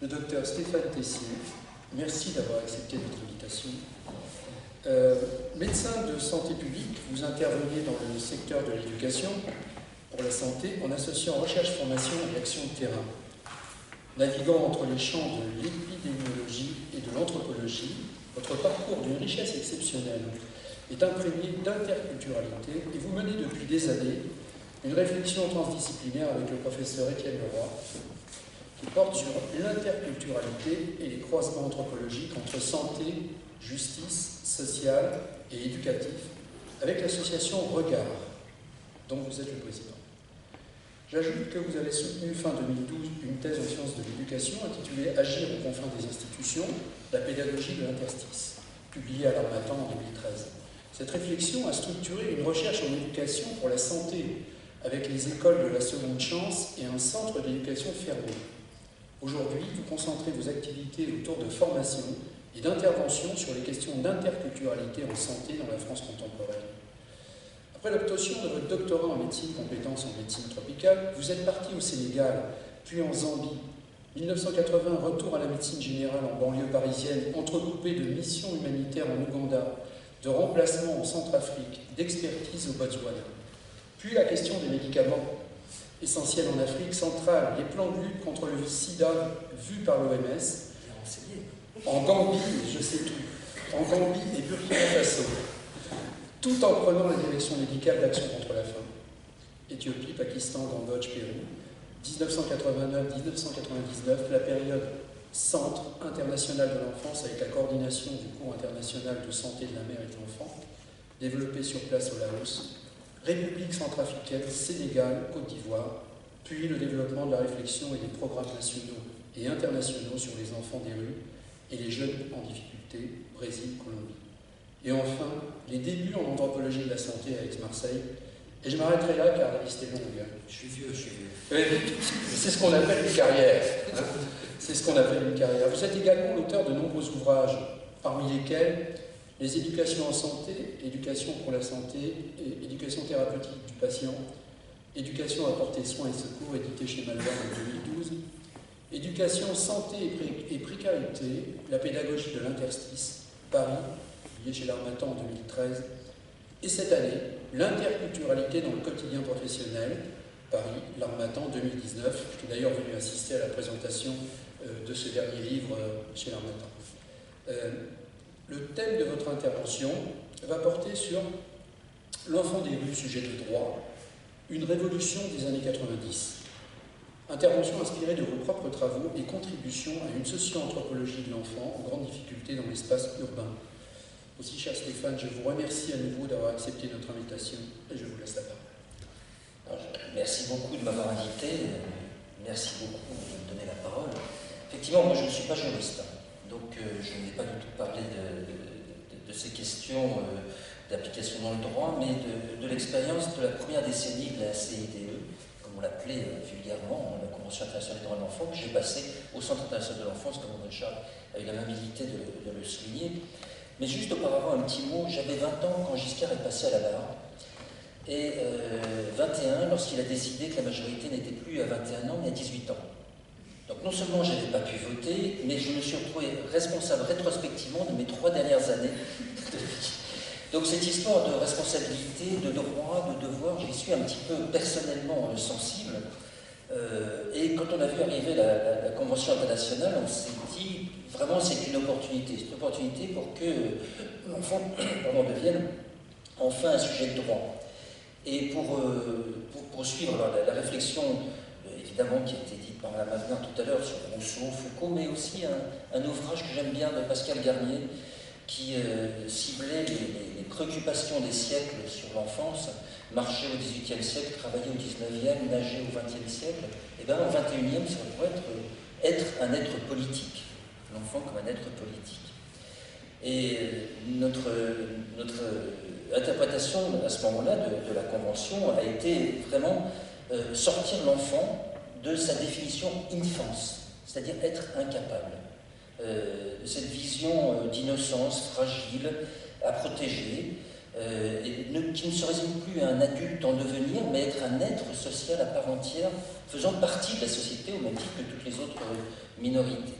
le docteur Stéphane Tessier. Merci d'avoir accepté notre invitation. Médecin de santé publique, vous intervenez dans le secteur de l'éducation pour la santé en associant recherche, formation et action de terrain. Naviguant entre les champs de l'épidémiologie et de l'anthropologie, votre parcours d'une richesse exceptionnelle est imprégné d'interculturalité et vous menez depuis des années une réflexion transdisciplinaire avec le professeur Étienne Leroy qui porte sur l'interculturalité et les croisements anthropologiques entre santé, justice, sociale et éducatif avec l'association Regard, dont vous êtes le président. J'ajoute que vous avez soutenu fin 2012 une thèse en sciences de l'éducation intitulée « Agir aux confins des institutions, la pédagogie de l'interstice », publiée à l'Harmattan en 2013. Cette réflexion a structuré une recherche en éducation pour la santé avec les écoles de la seconde chance et un centre d'éducation fermé. Aujourd'hui, vous concentrez vos activités autour de formation et d'intervention sur les questions d'interculturalité en santé dans la France contemporaine. Après l'obtention de votre doctorat en médecine, compétences en médecine tropicale, vous êtes parti au Sénégal, puis en Zambie. 1980, retour à la médecine générale en banlieue parisienne, entrecoupé de missions humanitaires en Ouganda, de remplacement en Centrafrique, d'expertise au Botswana. Puis la question des médicaments, essentiels en Afrique centrale, les plans de lutte contre le sida vus par l'OMS, en Gambie, je sais tout, en Gambie et Burkina Faso, tout en prenant la direction médicale d'action contre la faim. Éthiopie, Pakistan, Cambodge, Pérou, 1989-1999, la période Centre international de l'enfance avec la coordination du cours international de santé de la mère et de l'enfant, développé sur place au Laos, République centrafricaine, Sénégal, Côte d'Ivoire, puis le développement de la réflexion et des programmes nationaux et internationaux sur les enfants des rues et les jeunes en difficulté, Brésil, Colombie. Et enfin, les débuts en anthropologie de la santé à Aix-Marseille. Et je m'arrêterai là car la liste est longue. Je suis vieux. C'est ce qu'on appelle une carrière. C'est ce qu'on appelle une carrière. Vous êtes également l'auteur de nombreux ouvrages, parmi lesquels les éducations en santé, éducation pour la santé et éducation thérapeutique du patient, éducation à porter soins et secours, édité chez Malvern en 2012, éducation, santé et précarité, la pédagogie de l'interstice, Paris, publié chez l'Harmattan en 2013, et cette année, l'interculturalité dans le quotidien professionnel, Paris, l'Harmattan 2019. Je suis d'ailleurs venu assister à la présentation de ce dernier livre chez l'Harmattan. Le thème de votre intervention va porter sur l'enfant des rues, sujet de droit, une révolution des années 90. Intervention inspirée de vos propres travaux et contribution à une socio-anthropologie de l'enfant en grande difficulté dans l'espace urbain. Aussi, cher Stéphane, je vous remercie à nouveau d'avoir accepté notre invitation et je vous laisse la parole. Alors, merci beaucoup de m'avoir invité, merci beaucoup de me donner la parole. Effectivement, moi je ne suis pas juriste, donc je ne vais pas du tout parler de ces questions d'application dans le droit, mais de l'expérience de la première décennie de la CIDE, comme on l'appelait vulgairement, la Convention internationale des droits de l'enfant, que j'ai passée au Centre international de l'enfance, comme André Charles a eu l'amabilité de le souligner. Mais juste auparavant, un petit mot, j'avais 20 ans quand Giscard est passé à la barre, et 21 lorsqu'il a décidé que la majorité n'était plus à 21 ans mais à 18 ans. Donc non seulement je n'avais pas pu voter, mais je me suis retrouvé responsable rétrospectivement de mes 3 dernières années de vie. Donc cette histoire de responsabilité, de droit, de devoir, j'y suis un petit peu personnellement sensible. Et quand on a vu arriver la Convention internationale, on s'est dit, vraiment c'est une opportunité. C'est une opportunité pour que l'enfant devienne enfin un sujet de droit. Et pour poursuivre la réflexion, évidemment, qui a été dite par Mme Avenard tout à l'heure sur Rousseau, Foucault, mais aussi un ouvrage que j'aime bien de Pascal Garnier, qui ciblait les préoccupations des siècles sur l'enfance, marcher au XVIIIe siècle, travailler au XIXe, nager au XXe siècle. Et bien, au XXIe, ça pourrait être un être politique, l'enfant comme un être politique. Et notre interprétation à ce moment-là de la Convention a été vraiment sortir l'enfant de sa définition infance, c'est-à-dire être incapable. De cette vision d'innocence fragile à protéger, qui ne se résume plus à un adulte en devenir, mais être un être social à part entière, faisant partie de la société au même titre que toutes les autres minorités.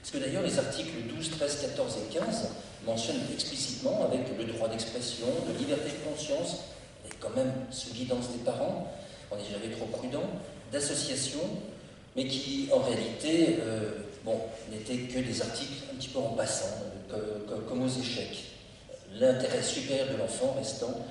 Parce que d'ailleurs, les articles 12, 13, 14 et 15 mentionnent explicitement, avec le droit d'expression, de liberté de conscience, et quand même sous guidance des parents, on n'est jamais trop prudent, d'associations, mais qui, en réalité, n'étaient que des articles un petit peu en passant, comme aux échecs. L'intérêt supérieur de l'enfant restant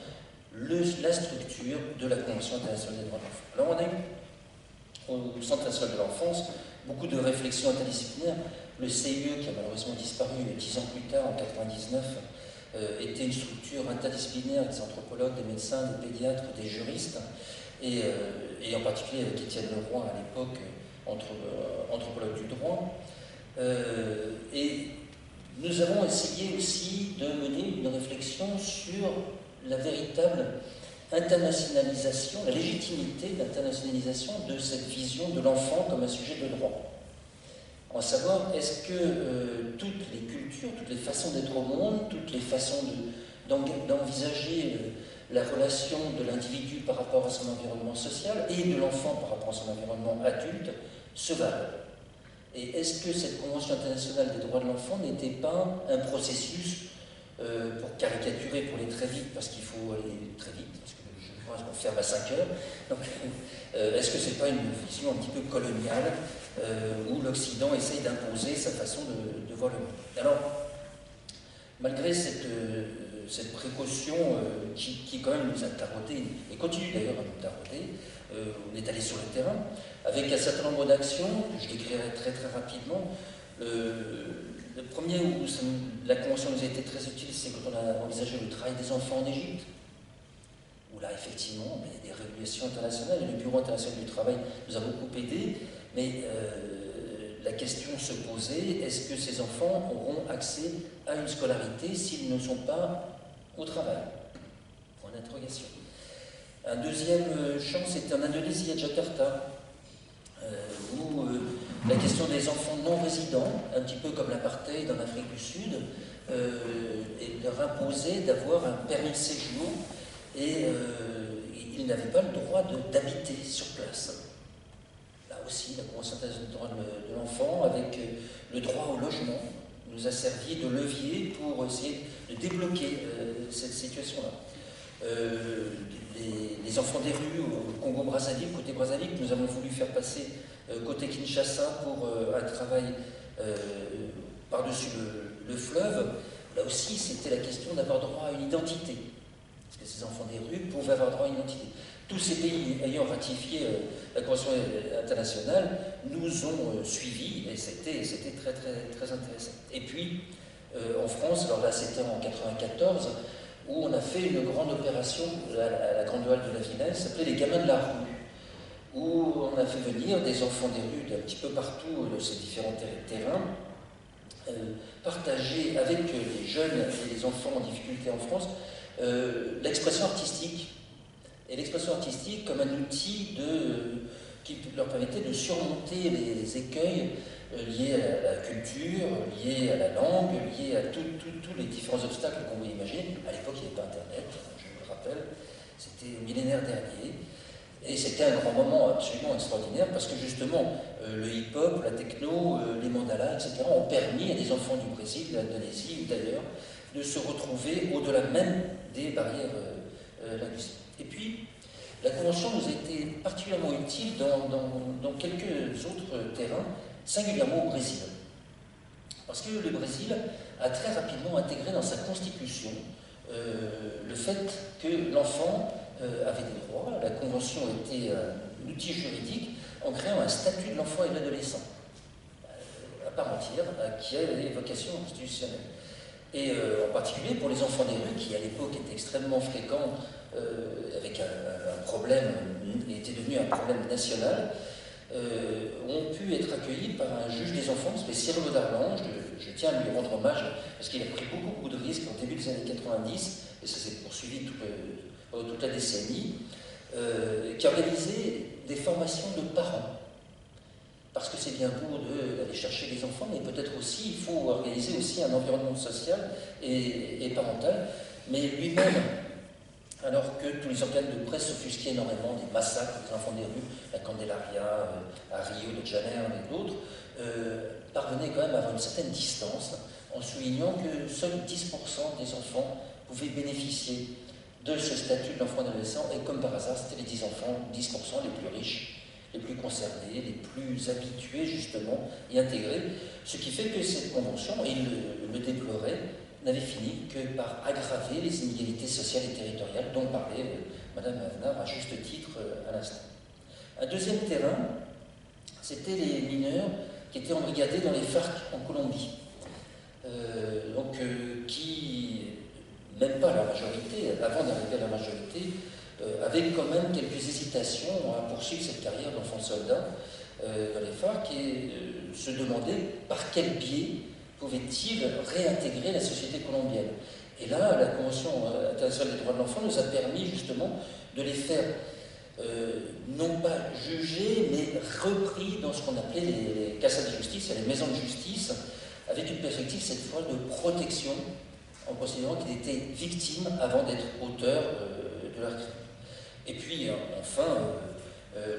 la structure de la Convention internationale des droits de l'enfant. Alors on a eu, au Centre national de l'enfance, beaucoup de réflexions interdisciplinaires. Le CIE, qui a malheureusement disparu 10 ans plus tard, en 1999, était une structure interdisciplinaire des anthropologues, des médecins, des pédiatres, des juristes, et en particulier avec Étienne Leroy à l'époque, anthropologue du droit. Et nous avons essayé aussi de mener une réflexion sur la véritable internationalisation, la légitimité de l'internationalisation de cette vision de l'enfant comme un sujet de droit. En savoir, est-ce que toutes les cultures, toutes les façons d'être au monde, toutes les façons d'envisager la relation de l'individu par rapport à son environnement social et de l'enfant par rapport à son environnement adulte se valent? Et est-ce que cette Convention internationale des droits de l'enfant n'était pas un processus, pour caricaturer, pour aller très vite, parce qu'il faut aller très vite, parce que je pense qu'on ferme à 5 heures, donc est-ce que ce n'est pas une vision un petit peu coloniale, où l'Occident essaye d'imposer sa façon de voir le monde? Alors, malgré cette précaution qui quand même nous a taraudé, et continue d'ailleurs à nous tarauder, on est allé sur le terrain, avec un certain nombre d'actions, que je décrirai très très rapidement. Le premier où la Convention nous a été très utile, c'est quand on a envisagé le travail des enfants en Égypte, où là effectivement il y a des régulations internationales, et le Bureau international du travail nous a beaucoup aidés, mais la question se posait, est-ce que ces enfants auront accès à une scolarité s'ils ne sont pas au travail? Point d'interrogation. Un deuxième champ, c'était en Indonésie, à Jakarta, où la question des enfants non résidents, un petit peu comme l'apartheid en Afrique du Sud, et leur imposait d'avoir un permis de séjour, et ils n'avaient pas le droit d'habiter sur place. Là aussi, la Convention internationale des droits de l'enfant, avec le droit au logement, nous a servi de levier pour essayer de débloquer cette situation-là. Les enfants des rues au Congo-Brazzaville, côté Brazzaville, nous avons voulu faire passer côté Kinshasa pour un travail par-dessus le fleuve. Là aussi, c'était la question d'avoir droit à une identité. Parce que ces enfants des rues pouvaient avoir droit à une identité. Tous ces pays ayant ratifié la Convention internationale nous ont suivis, et c'était très, très, très intéressant. Et puis, en France, alors là c'était en 1994, où on a fait une grande opération à la Grande Halle de la Villette, qui s'appelait les Gamins de la rue, où on a fait venir des enfants des rues d'un petit peu partout de ces différents terrains, partager avec les jeunes et les enfants en difficulté en France l'expression artistique. Et l'expression artistique comme un outil qui leur permettait de surmonter les écueils liés à la culture, liés à la langue, liés à tous les différents obstacles qu'on pouvait imaginer. À l'époque, il n'y avait pas Internet, je me rappelle, c'était au millénaire dernier. Et c'était un grand moment absolument extraordinaire parce que justement, le hip-hop, la techno, les mandalas, etc. ont permis à des enfants du Brésil, de l'Indonésie ou d'ailleurs de se retrouver au-delà même des barrières linguistiques. Et puis, la Convention nous a été particulièrement utile dans quelques autres terrains, singulièrement au Brésil. Parce que le Brésil a très rapidement intégré dans sa constitution le fait que l'enfant avait des droits. La Convention était un outil juridique en créant un statut de l'enfant et de l'adolescent, à part entière, qui a des vocations constitutionnelles. Et en particulier pour les enfants des rues, qui à l'époque étaient extrêmement fréquents, avec un problème, était devenu un problème national, ont pu être accueillis par un juge des enfants, c'est Cyrano d'Arlange. Je tiens à lui rendre hommage, parce qu'il a pris beaucoup de risques au début des années 90, et ça s'est poursuivi toute la décennie, qui a organisé des formations de parents. Parce que c'est bien beau d'aller chercher les enfants, mais peut-être aussi, il faut organiser aussi un environnement social et parental. Mais lui-même alors que tous les organes de presse s'offusquaient énormément des massacres des enfants des rues, la Candelaria, à Rio de Janeiro et d'autres, parvenaient quand même à avoir une certaine distance, en soulignant que seuls 10% des enfants pouvaient bénéficier de ce statut de l'enfant adolescent, et comme par hasard, c'était les 10 enfants, 10% les plus riches, les plus concernés, les plus habitués justement et intégrés, ce qui fait que cette convention, et il le déplorait, n'avait fini que par aggraver les inégalités sociales et territoriales dont parlait Madame Aznar à juste titre à l'instant. Un deuxième terrain, c'était les mineurs qui étaient embrigadés dans les FARC en Colombie, qui, même pas la majorité, avant d'arriver à la majorité, avaient quand même quelques hésitations à poursuivre cette carrière d'enfant soldat dans les FARC et se demandaient par quel biais pouvaient-ils réintégrer la société colombienne. Et là, la Convention internationale des droits de l'enfant nous a permis justement de les faire non pas jugés, mais repris dans ce qu'on appelait les casas de justice, les maisons de justice, avec une perspective cette fois de protection, en considérant qu'ils étaient victimes avant d'être auteurs de leur crime. Et puis, enfin,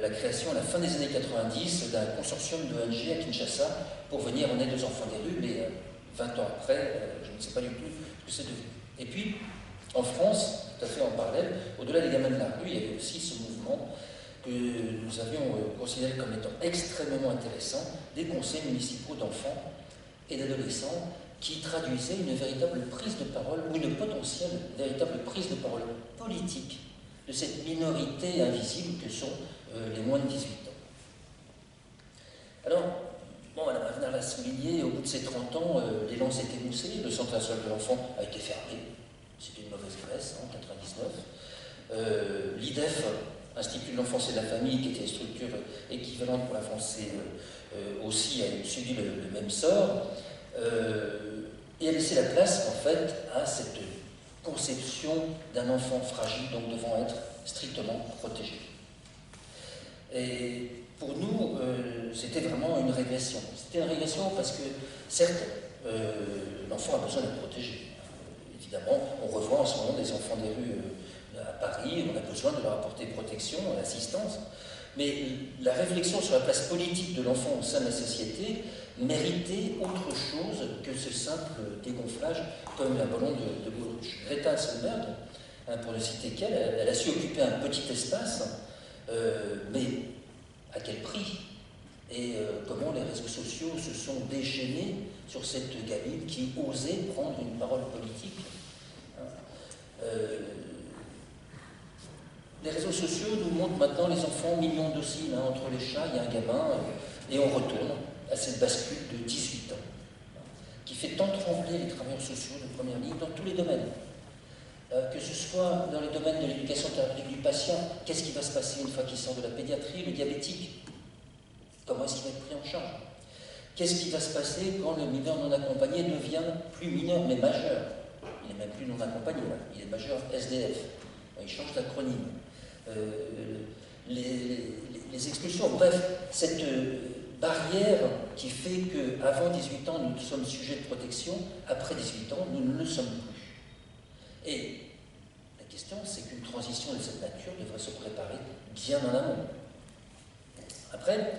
la création à la fin des années 90 d'un consortium d'ONG à Kinshasa pour venir en aide aux enfants des rues, mais 20 ans après, je ne sais pas du tout ce que c'est devenu. Et puis, en France, tout à fait en parallèle, au-delà des gamins de la rue, il y avait aussi ce mouvement que nous avions considéré comme étant extrêmement intéressant, des conseils municipaux d'enfants et d'adolescents qui traduisaient une véritable prise de parole, ou une potentielle véritable prise de parole politique de cette minorité invisible que sont les moins de 18 ans. Alors, bon, Mme Aznar l'a souligné, au bout de ces 30 ans, l'élan s'est émoussé, le Centre national de l'enfant a été fermé, c'était une mauvaise graisse en 1999. L'IDEF, Institut de l'enfance et de la famille, qui était une structure équivalente pour la France, aussi a subi le même sort, et a laissé la place, en fait, à cette conception d'un enfant fragile, donc devant être strictement protégé. Et pour nous, c'était vraiment une régression. C'était une régression parce que, certes, l'enfant a besoin d'être protégé. Évidemment, on revoit en ce moment des enfants des rues à Paris, on a besoin de leur apporter protection, assistance, mais la réflexion sur la place politique de l'enfant au sein de la société méritait autre chose que ce simple dégonflage comme un ballon de baudruche. Greta Thunberg, pour ne citer qu'elle, elle a su occuper un petit espace, mais à quel prix? Et comment les réseaux sociaux se sont déchaînés sur cette gamine qui osait prendre une parole politique. Les réseaux sociaux nous montrent maintenant les enfants mignons dociles, entre les chats, il y a un gamin, et on retourne à cette bascule de 18 ans, qui fait tant trembler les travailleurs sociaux de première ligne dans tous les domaines. Que ce soit dans les domaines de l'éducation thérapeutique du patient, qu'est-ce qui va se passer une fois qu'il sort de la pédiatrie, le diabétique? Comment est-ce qu'il va être pris en charge? Qu'est-ce qui va se passer quand le mineur non accompagné devient plus mineur, mais majeur? Il n'est même plus non accompagné, là. Il est majeur SDF. Il change d'acronyme. Les expulsions, bref, cette barrière qui fait qu'avant 18 ans, nous sommes sujets de protection, après 18 ans, nous ne le sommes plus. Et la question, c'est qu'une transition de cette nature devrait se préparer bien en amont. Après,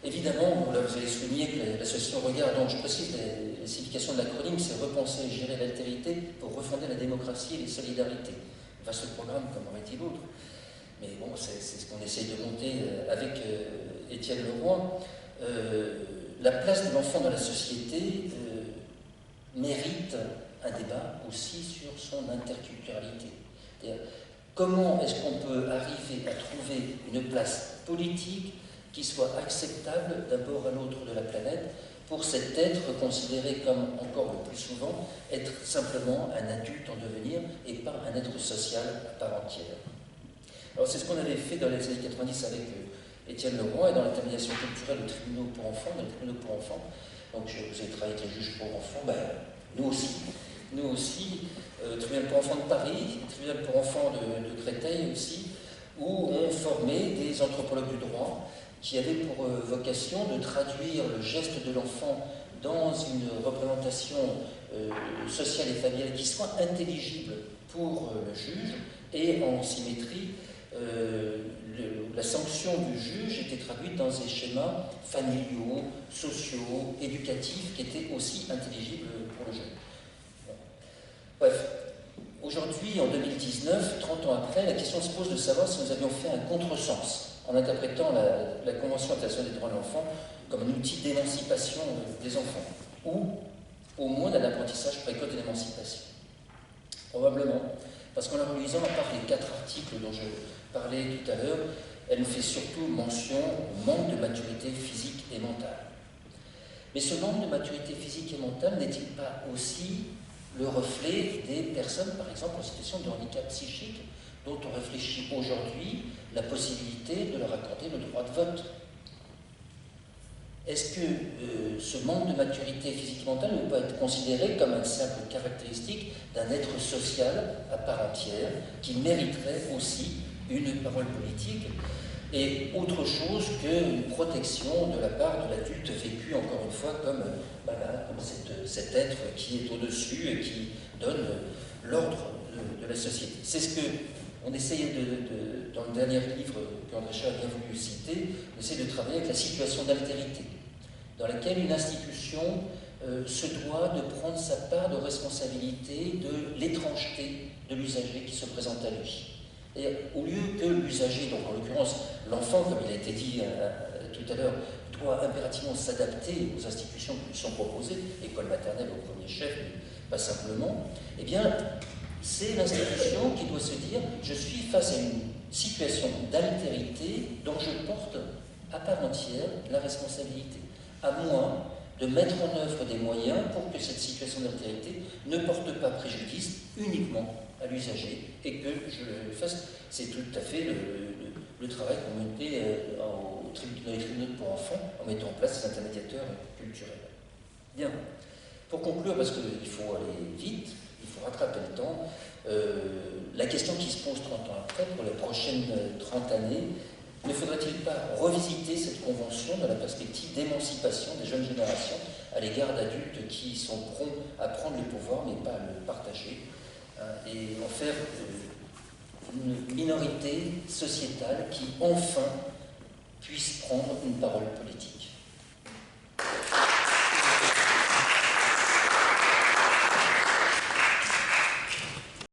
évidemment, là, vous avez souligné que l'association Regard, donc je précise la signification de l'acronyme, c'est repenser et gérer l'altérité pour refonder la démocratie et les solidarités. Vaste programme, comme aurait-il autre. Mais bon, c'est ce qu'on essaye de monter avec Étienne Leroy. La place de l'enfant dans la société mérite un débat aussi sur son interculturalité. Comment est-ce qu'on peut arriver à trouver une place politique qui soit acceptable d'abord à l'autre de la planète pour cet être considéré comme, encore le plus souvent, être simplement un adulte en devenir et pas un être social à part entière. Alors c'est ce qu'on avait fait dans les années 90 avec Étienne Leroy et dans l'intermédiation culturelle aux tribunaux pour enfants, dans les tribunaux pour enfants. Donc vous avez travaillé avec les juges pour enfants, nous aussi, tribunal pour enfants de Paris, tribunal pour enfants de Créteil aussi, où on formait des anthropologues du droit qui avaient pour vocation de traduire le geste de l'enfant dans une représentation sociale et familiale qui soit intelligible pour le juge, et en symétrie, la sanction du juge était traduite dans des schémas familiaux, sociaux, éducatifs, qui étaient aussi intelligibles pour le jeune. Bon. Bref, aujourd'hui, en 2019, 30 ans après, la question se pose de savoir si nous avions fait un contresens en interprétant la Convention internationale des droits de l'enfant comme un outil d'émancipation des enfants, ou au moins d'un apprentissage précoce de l'émancipation. Probablement, parce qu'en la relisant, à part les 4 articles dont je parlais tout à l'heure, elle nous fait surtout mention au manque de maturité physique et mentale. Mais ce manque de maturité physique et mentale n'est-il pas aussi le reflet des personnes, par exemple, en situation de handicap psychique, dont on réfléchit aujourd'hui la possibilité de leur accorder le droit de vote? Est-ce que ce manque de maturité physique et mentale ne peut pas être considéré comme une simple caractéristique d'un être social à part entière qui mériterait aussi une parole politique et autre chose qu'une protection de la part de l'adulte vécu, encore une fois, comme cet être qui est au-dessus et qui donne l'ordre de la société? C'est ce qu'on essayait dans le dernier livre qu'André Chat a bien voulu citer, on essaie de travailler avec la situation d'altérité, dans laquelle une institution se doit de prendre sa part de responsabilité de l'étrangeté de l'usager qui se présente à lui. Et au lieu que l'usager, donc en l'occurrence l'enfant, comme il a été dit tout à l'heure, doit impérativement s'adapter aux institutions qui lui sont proposées, école maternelle au premier chef, mais pas simplement, eh bien, c'est l'institution qui doit se dire « je suis face à une situation d'altérité dont je porte à part entière la responsabilité », à moins de mettre en œuvre des moyens pour que cette situation d'altérité ne porte pas préjudice uniquement à l'usager et que je le fasse. C'est tout à fait le travail qu'on menait dans les tribunaux pour enfants en mettant en place ces intermédiateurs culturels. Bien. Pour conclure, parce qu'il faut aller vite, il faut rattraper le temps, la question qui se pose 30 ans après, pour les prochaines 30 années, ne faudrait-il pas revisiter cette convention dans la perspective d'émancipation des jeunes générations à l'égard d'adultes qui sont prompts à prendre le pouvoir mais pas à le partager, et en faire une minorité sociétale qui enfin puisse prendre une parole politique?